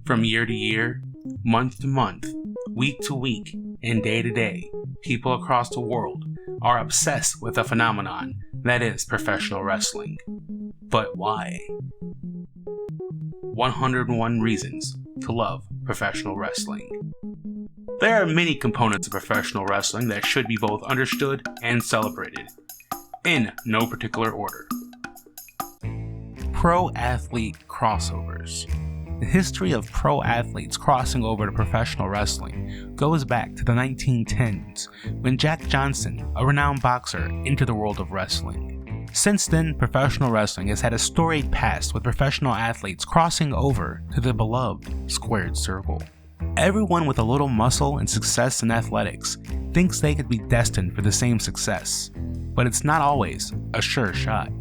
From year to year, month to month, week to week, and day to day, people across the world are obsessed with a phenomenon that is professional wrestling. But why? 101 Reasons to Love Professional Wrestling. There are many components of professional wrestling that should be both understood and celebrated, in no particular order. Pro athlete crossovers. The history of pro athletes crossing over to professional wrestling goes back to the 1910s, when Jack Johnson, a renowned boxer, entered the world of wrestling. Since then, professional wrestling has had a storied past with professional athletes crossing over to the beloved squared circle. Everyone with a little muscle and success in athletics thinks they could be destined for the same success, but it's not always a sure shot.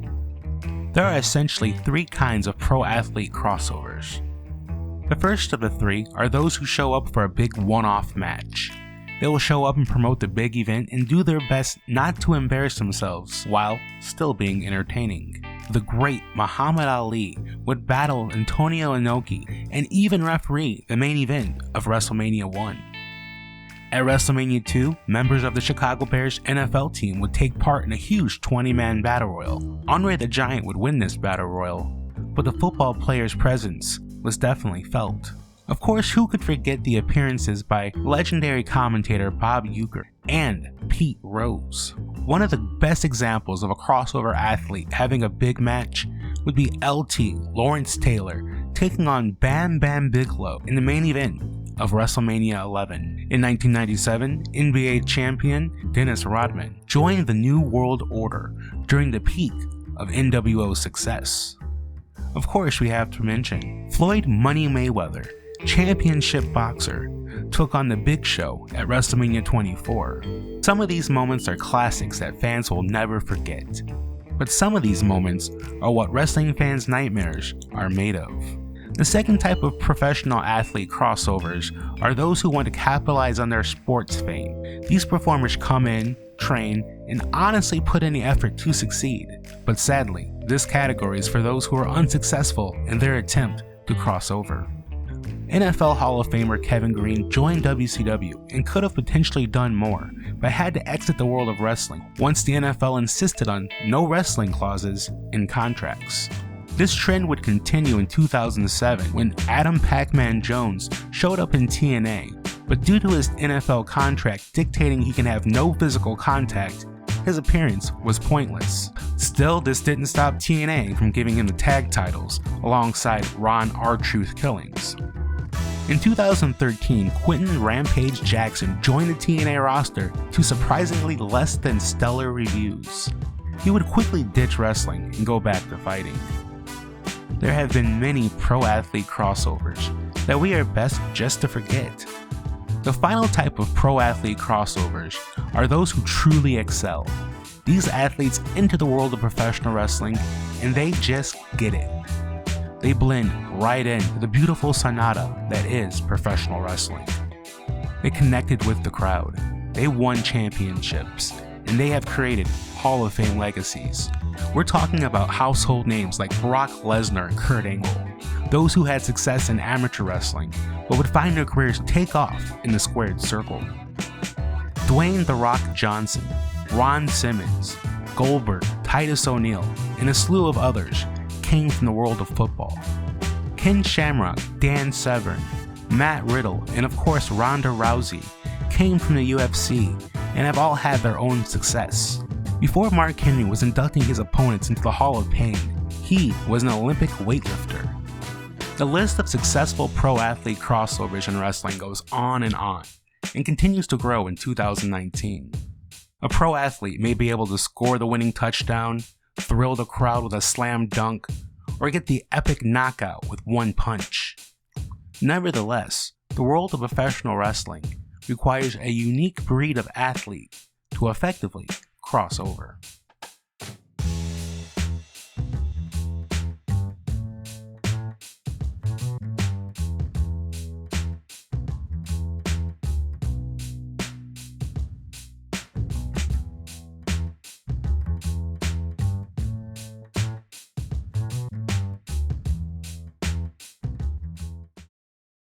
There are essentially three kinds of pro athlete crossovers. The first of the three are those who show up for a big one-off match. They will show up and promote the big event and do their best not to embarrass themselves while still being entertaining. The great Muhammad Ali would battle Antonio Inoki and even referee the main event of WrestleMania 1. At WrestleMania 2, members of the Chicago Bears NFL team would take part in a huge 20-man battle royal. Andre the Giant would win this battle royal, but the football player's presence was definitely felt. Of course, who could forget the appearances by legendary commentator Bob Uecker and Pete Rose? One of the best examples of a crossover athlete having a big match would be LT Lawrence Taylor taking on Bam Bam Bigelow in the main event of WrestleMania 11. In 1997, NBA champion Dennis Rodman joined the New World Order during the peak of NWO's success. Of course, we have to mention Floyd Money Mayweather, championship boxer, took on the Big Show at WrestleMania 24. Some of these moments are classics that fans will never forget, but some of these moments are what wrestling fans' nightmares are made of. The second type of professional athlete crossovers are those who want to capitalize on their sports fame. These performers come in, train, and honestly put in the effort to succeed. But sadly, this category is for those who are unsuccessful in their attempt to cross over. NFL Hall of Famer Kevin Greene joined WCW and could have potentially done more, but had to exit the world of wrestling once the NFL insisted on no wrestling clauses in contracts. This trend would continue in 2007 when Adam Pac-Man Jones showed up in TNA, but due to his NFL contract dictating he can have no physical contact, his appearance was pointless. Still, this didn't stop TNA from giving him the tag titles alongside Ron R-Truth Killings. In 2013, Quentin Rampage Jackson joined the TNA roster to surprisingly less than stellar reviews. He would quickly ditch wrestling and go back to fighting. There have been many pro athlete crossovers that we are best just to forget. The final type of pro athlete crossovers are those who truly excel. These athletes enter the world of professional wrestling and they just get it. They blend right into the beautiful sonata that is professional wrestling. They connected with the crowd, they won championships, and they have created Hall of Fame legacies. We're talking about household names like Brock Lesnar and Kurt Angle, those who had success in amateur wrestling but would find their careers take off in the squared circle. Dwayne "The Rock" Johnson, Ron Simmons, Goldberg, Titus O'Neil, and a slew of others came from the world of football. Ken Shamrock, Dan Severn, Matt Riddle, and of course Ronda Rousey came from the UFC and have all had their own success. Before Mark Henry was inducting his opponents into the Hall of Pain, he was an Olympic weightlifter. The list of successful pro athlete crossovers in wrestling goes on and continues to grow in 2019. A pro athlete may be able to score the winning touchdown, thrill the crowd with a slam dunk, or get the epic knockout with one punch. Nevertheless, the world of professional wrestling requires a unique breed of athlete to effectively cross over.